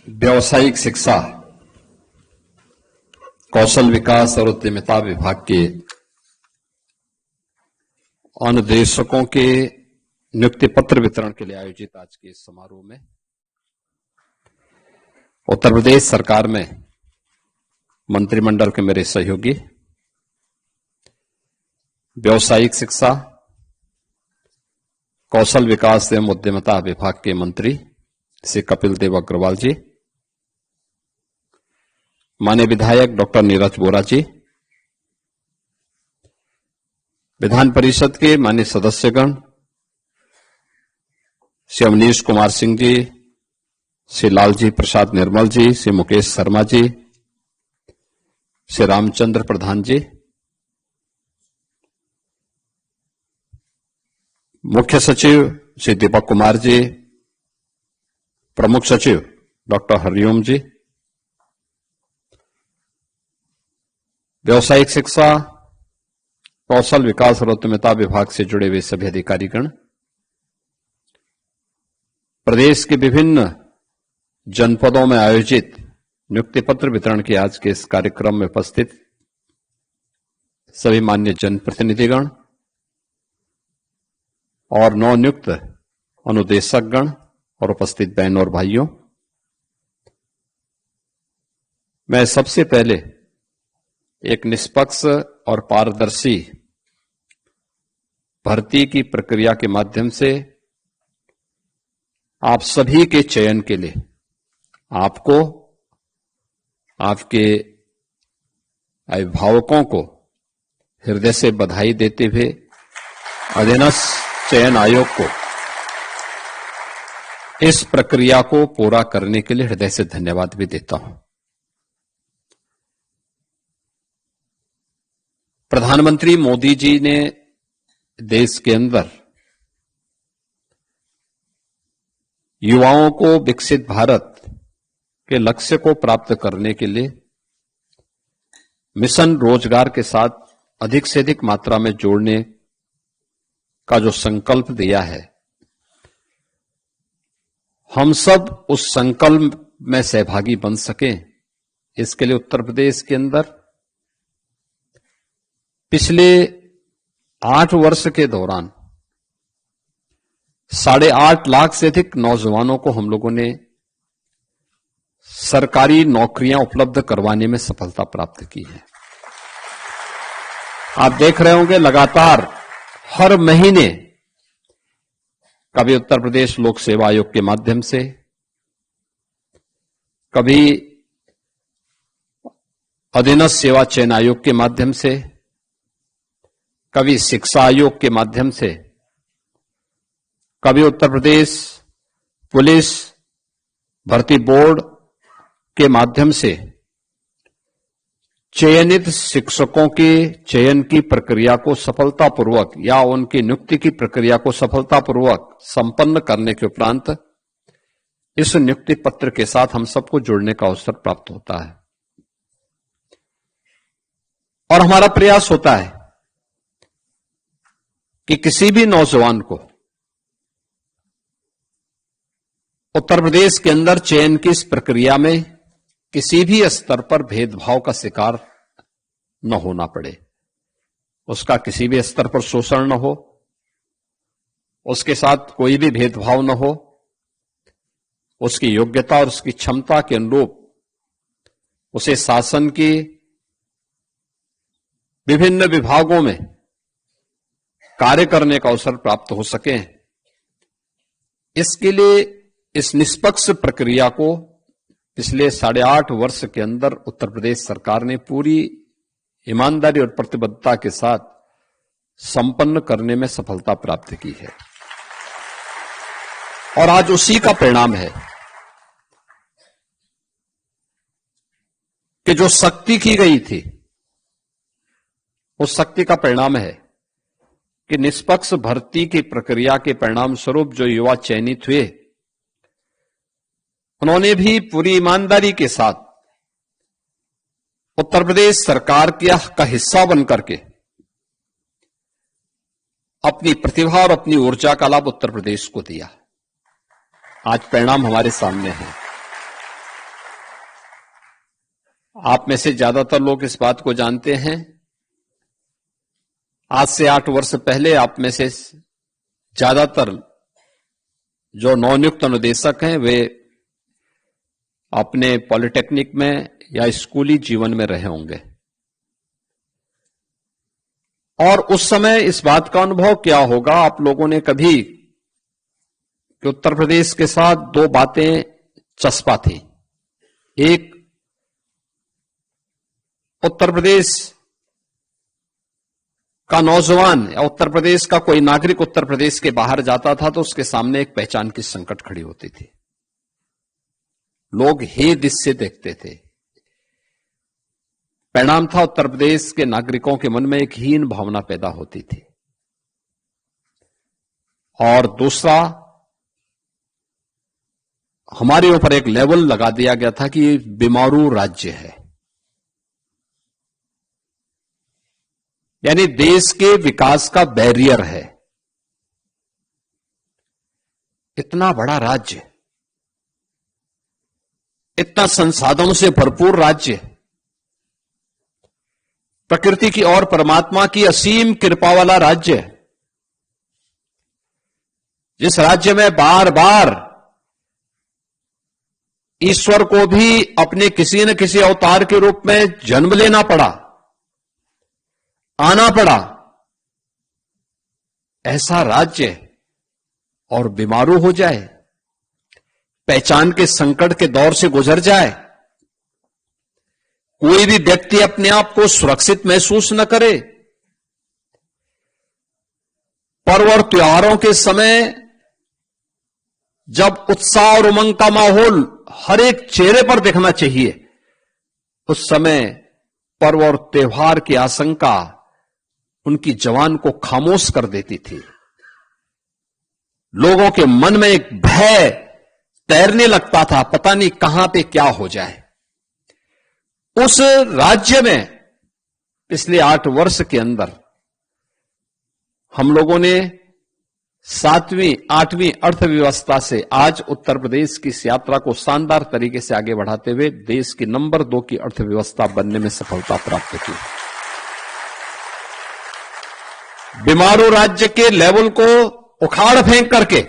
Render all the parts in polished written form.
व्यावसायिक शिक्षा, कौशल विकास और उद्यमिता विभाग के अनुदेशकों के नियुक्ति पत्र वितरण के लिए आयोजित आज के इस समारोह में उत्तर प्रदेश सरकार में मंत्रिमंडल के मेरे सहयोगी, व्यावसायिक शिक्षा, कौशल विकास एवं उद्यमिता विभाग के मंत्री श्री कपिल देव अग्रवाल जी, माननीय विधायक डॉक्टर नीरज बोरा जी, विधान परिषद के माननीय सदस्यगण श्री अवनीश कुमार सिंह जी, श्री लालजी प्रसाद निर्मल जी, श्री मुकेश शर्मा जी, श्री रामचंद्र प्रधान जी, मुख्य सचिव श्री दीपक कुमार जी, प्रमुख सचिव डॉक्टर हरिओम जी, व्यावसायिक शिक्षा, कौशल विकास और उद्यमिता विभाग से जुड़े हुए सभी अधिकारीगण, प्रदेश के विभिन्न जनपदों में आयोजित नियुक्ति पत्र वितरण के आज के इस कार्यक्रम में उपस्थित सभी मान्य जनप्रतिनिधिगण और नवनियुक्त अनुदेशकगण और उपस्थित बहनों और भाइयों, मैं सबसे पहले एक निष्पक्ष और पारदर्शी भर्ती की प्रक्रिया के माध्यम से आप सभी के चयन के लिए आपको, आपके अभिभावकों को हृदय से बधाई देते हुए अधीनस्थ चयन आयोग को इस प्रक्रिया को पूरा करने के लिए हृदय से धन्यवाद भी देता हूं। प्रधानमंत्री मोदी जी ने देश के अंदर युवाओं को विकसित भारत के लक्ष्य को प्राप्त करने के लिए मिशन रोजगार के साथ अधिक से अधिक मात्रा में जोड़ने का जो संकल्प दिया है, हम सब उस संकल्प में सहभागी बन सकें, इसके लिए उत्तर प्रदेश के अंदर पिछले 8 वर्ष के दौरान 8.5 लाख से अधिक नौजवानों को हम लोगों ने सरकारी नौकरियां उपलब्ध करवाने में सफलता प्राप्त की है। आप देख रहे होंगे लगातार हर महीने कभी उत्तर प्रदेश लोक सेवा आयोग के माध्यम से, कभी अधीनस्थ सेवा चयन आयोग के माध्यम से, कभी शिक्षा आयोग के माध्यम से, कभी उत्तर प्रदेश पुलिस भर्ती बोर्ड के माध्यम से चयनित शिक्षकों के चयन की प्रक्रिया को सफलतापूर्वक या उनकी नियुक्ति की प्रक्रिया को सफलतापूर्वक संपन्न करने के उपरांत इस नियुक्ति पत्र के साथ हम सबको जुड़ने का अवसर प्राप्त होता है। और हमारा प्रयास होता है कि किसी भी नौजवान को उत्तर प्रदेश के अंदर चयन की इस प्रक्रिया में किसी भी स्तर पर भेदभाव का शिकार न होना पड़े, उसका किसी भी स्तर पर शोषण न हो, उसके साथ कोई भी भेदभाव न हो, उसकी योग्यता और उसकी क्षमता के अनुरूप उसे शासन की विभिन्न विभागों में कार्य करने का अवसर प्राप्त हो सके। इसके लिए इस निष्पक्ष प्रक्रिया को पिछले 8.5 वर्ष के अंदर उत्तर प्रदेश सरकार ने पूरी ईमानदारी और प्रतिबद्धता के साथ संपन्न करने में सफलता प्राप्त की है। और आज उसी का परिणाम है कि जो शक्ति की गई थी, उस शक्ति का परिणाम है कि निष्पक्ष भर्ती की प्रक्रिया के परिणाम स्वरूप जो युवा चयनित हुए, उन्होंने भी पूरी ईमानदारी के साथ उत्तर प्रदेश सरकार का हिस्सा बनकर के अपनी प्रतिभा और अपनी ऊर्जा का लाभ उत्तर प्रदेश को दिया। आज परिणाम हमारे सामने है। आप में से ज्यादातर लोग इस बात को जानते हैं। आज से 8 वर्ष पहले आप में से ज्यादातर जो नवनियुक्त अनुदेशक हैं वे अपने पॉलिटेक्निक में या स्कूली जीवन में रहे होंगे, और उस समय इस बात का अनुभव क्या होगा आप लोगों ने कभी कि उत्तर प्रदेश के साथ 2 बातें चस्पा थी। एक, उत्तर प्रदेश का नौजवान या उत्तर प्रदेश का कोई नागरिक उत्तर प्रदेश के बाहर जाता था तो उसके सामने एक पहचान की संकट खड़ी होती थी। लोग हे दिस से देखते थे। परिणाम था उत्तर प्रदेश के नागरिकों के मन में एक हीन भावना पैदा होती थी। और दूसरा, हमारे ऊपर एक लेवल लगा दिया गया था कि ये बीमारू राज्य है, यानी देश के विकास का बैरियर है। इतना बड़ा राज्य, इतना संसाधनों से भरपूर राज्य, प्रकृति की और परमात्मा की असीम कृपा वाला राज्य, जिस राज्य में बार बार ईश्वर को भी अपने किसी न किसी अवतार के रूप में जन्म लेना पड़ा, आना पड़ा, ऐसा राज्य और बीमारू हो जाए, पहचान के संकट के दौर से गुजर जाए, कोई भी व्यक्ति अपने आप को सुरक्षित महसूस न करे, पर्व और त्योहारों के समय जब उत्साह और उमंग का माहौल हर एक चेहरे पर दिखना चाहिए, उस समय पर्व और त्योहार की आशंका उनकी जवान को खामोश कर देती थी। लोगों के मन में एक भय तैरने लगता था, पता नहीं कहां पे क्या हो जाए। उस राज्य में पिछले 8 वर्ष के अंदर हम लोगों ने 7वीं 8वीं अर्थव्यवस्था से आज उत्तर प्रदेश की इस यात्रा को शानदार तरीके से आगे बढ़ाते हुए देश की नंबर 2 की अर्थव्यवस्था बनने में सफलता प्राप्त की। बीमारू राज्य के लेवल को उखाड़ फेंक करके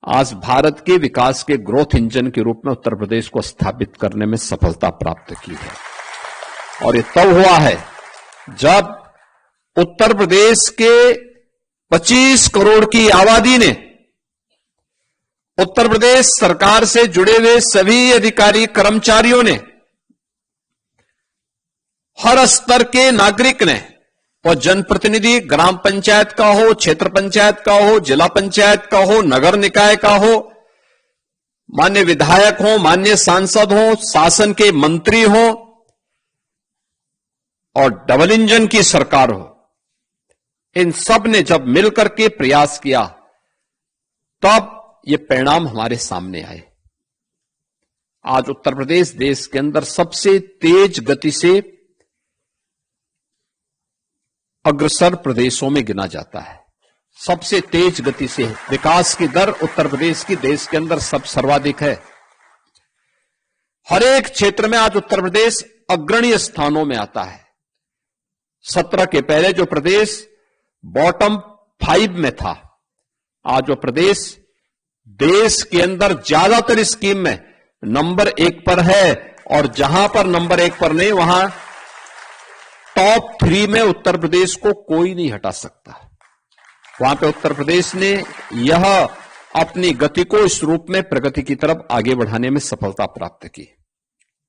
आज भारत के विकास के ग्रोथ इंजन के रूप में उत्तर प्रदेश को स्थापित करने में सफलता प्राप्त की है। और ये तब हुआ है जब उत्तर प्रदेश के 25 करोड़ की आबादी ने उत्तर प्रदेश सरकार से जुड़े हुए सभी अधिकारी कर्मचारियों ने, हर स्तर के नागरिक ने, और जनप्रतिनिधि ग्राम पंचायत का हो, क्षेत्र पंचायत का हो, जिला पंचायत का हो, नगर निकाय का हो, मान्य विधायक हो, मान्य सांसद हो, शासन के मंत्री हो और डबल इंजन की सरकार हो, इन सब ने जब मिलकर के प्रयास किया तब ये परिणाम हमारे सामने आए। आज उत्तर प्रदेश देश के अंदर सबसे तेज गति से अग्रसर प्रदेशों में गिना जाता है। सबसे तेज गति से विकास की दर उत्तर प्रदेश की देश के अंदर सर्वाधिक है। हर एक क्षेत्र में आज उत्तर प्रदेश अग्रणी स्थानों में आता है। 17 के पहले जो प्रदेश बॉटम 5 में था, आज वो प्रदेश देश के अंदर ज्यादातर स्कीम में नंबर 1 पर है, और जहां पर नंबर 1 पर नहीं वहां टॉप 3 में उत्तर प्रदेश को कोई नहीं हटा सकता। वहां पे उत्तर प्रदेश ने यह अपनी गति को इस रूप में प्रगति की तरफ आगे बढ़ाने में सफलता प्राप्त की।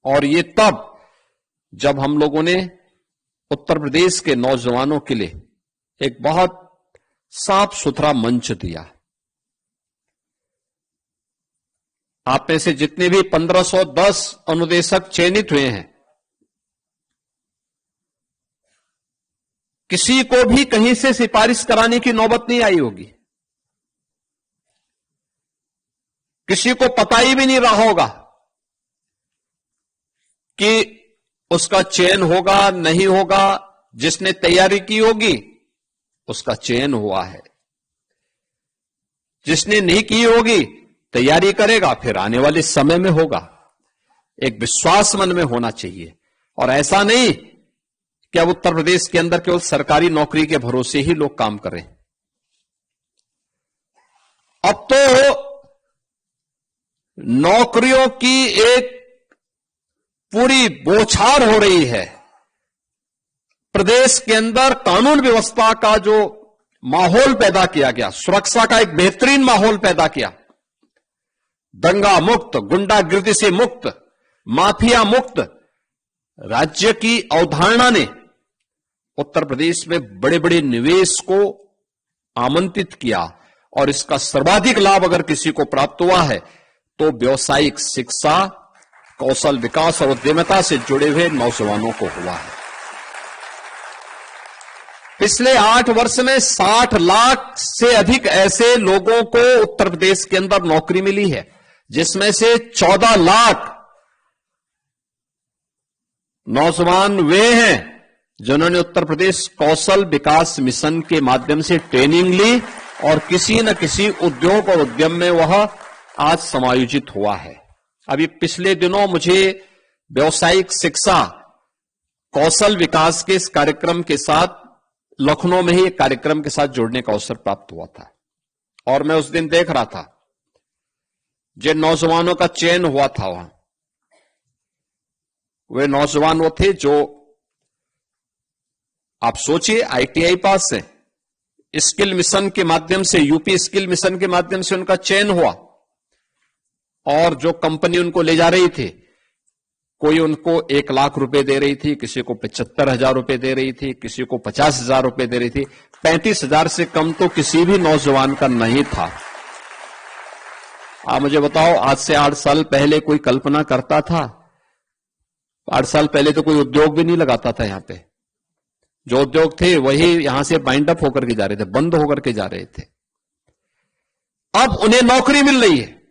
और ये तब जब हम लोगों ने उत्तर प्रदेश के नौजवानों के लिए एक बहुत साफ सुथरा मंच दिया। आप में से जितने भी 1510 अनुदेशक चयनित हुए हैं, किसी को भी कहीं से सिफारिश कराने की नौबत नहीं आई होगी। किसी को पता ही भी नहीं रहा होगा कि उसका चयन होगा नहीं होगा। जिसने तैयारी की होगी उसका चयन हुआ है, जिसने नहीं की होगी तैयारी करेगा, फिर आने वाले समय में होगा। एक विश्वास मन में होना चाहिए। और ऐसा नहीं कि अब उत्तर प्रदेश के अंदर केवल सरकारी नौकरी के भरोसे ही लोग काम करें। अब तो नौकरियों की एक पूरी बौछार हो रही है। प्रदेश के अंदर कानून व्यवस्था का जो माहौल पैदा किया गया, सुरक्षा का एक बेहतरीन माहौल पैदा किया, दंगा मुक्त, गुंडागिर्दी से मुक्त, माफिया मुक्त राज्य की अवधारणा ने उत्तर प्रदेश में बड़े बड़े निवेश को आमंत्रित किया। और इसका सर्वाधिक लाभ अगर किसी को प्राप्त हुआ है तो व्यावसायिक शिक्षा, कौशल विकास और उद्यमिता से जुड़े हुए नौजवानों को हुआ है। पिछले 8 वर्ष में 60 लाख से अधिक ऐसे लोगों को उत्तर प्रदेश के अंदर नौकरी मिली है, जिसमें से 14 लाख नौजवान वे हैं जिन्होंने उत्तर प्रदेश कौशल विकास मिशन के माध्यम से ट्रेनिंग ली और किसी न किसी उद्योग और उद्यम में वह आज समायोजित हुआ है। अभी पिछले दिनों मुझे व्यावसायिक शिक्षा, कौशल विकास के इस कार्यक्रम के साथ लखनऊ में ही एक कार्यक्रम के साथ जुड़ने का अवसर प्राप्त हुआ था और मैं उस दिन देख रहा था जिन नौजवानों का चयन हुआ था वहां, वे नौजवान वो थे जो, आप सोचिए, आईटीआई पास है, स्किल मिशन के माध्यम से, यूपी स्किल मिशन के माध्यम से उनका चयन हुआ और जो कंपनी उनको ले जा रही थी, कोई उनको 1 लाख रुपए दे रही थी, किसी को 75,000 रुपए दे रही थी, किसी को 50,000 रुपए दे रही थी। 35,000 से कम तो किसी भी नौजवान का नहीं था। आप मुझे बताओ, आज से 8 साल पहले कोई कल्पना करता था? 8 साल पहले तो कोई उद्योग भी नहीं लगाता था यहां पे। जो उद्योग थे वही यहां से बाइंड अप होकर के जा रहे थे, बंद होकर के जा रहे थे। अब उन्हें नौकरी मिल रही है।